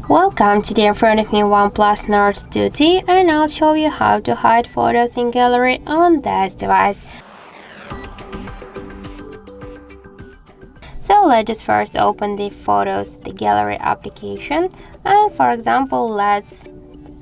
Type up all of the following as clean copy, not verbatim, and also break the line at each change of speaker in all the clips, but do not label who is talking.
Welcome, today in front of me OnePlus Nord 2T, and I'll show you how to hide photos in gallery on this device. So let's just first open the gallery application, and for example let's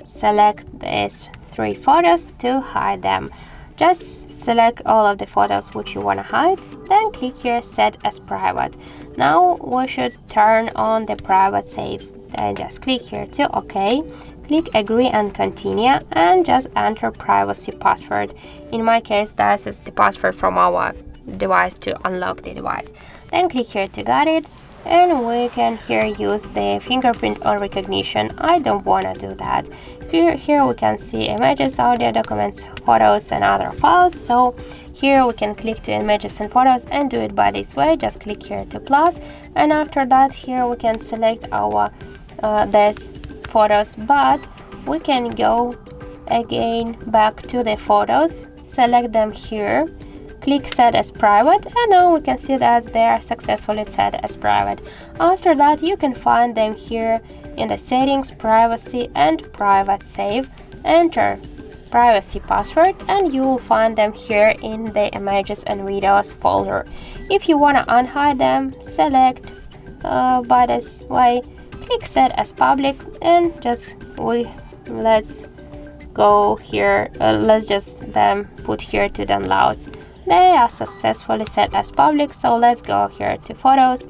select these 3 photos to hide them. Just select all of the photos which you want to hide, then click here set as private. Now we should turn on the private save, and just click here to OK, click agree and continue, and just enter privacy password. In my case this is the password from our device to unlock the device. Then click here to get it, and we can here use the fingerprint or recognition. I don't want to do that. Here we can see images, audio, documents, photos and other files. So here we can click to images and photos and do it by this way. Just click here to plus, and after that here we can select our these photos, but we can go again back to the photos, select them here, click set as private, and now we can see that they are successfully set as private. After that you can find them here in the settings, privacy and private save. Enter privacy password and you will find them here in the images and videos folder. If you want to unhide them, select by this way, click set as public, and let's go here, let's just then put here to downloads. They are successfully set as public, so let's go here to photos.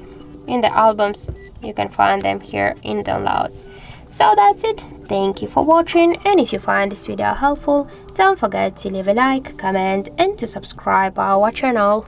In the albums you can find them here in downloads. So that's it. Thank you for watching, and if you find this video helpful, don't forget to leave a like, comment and to subscribe our channel.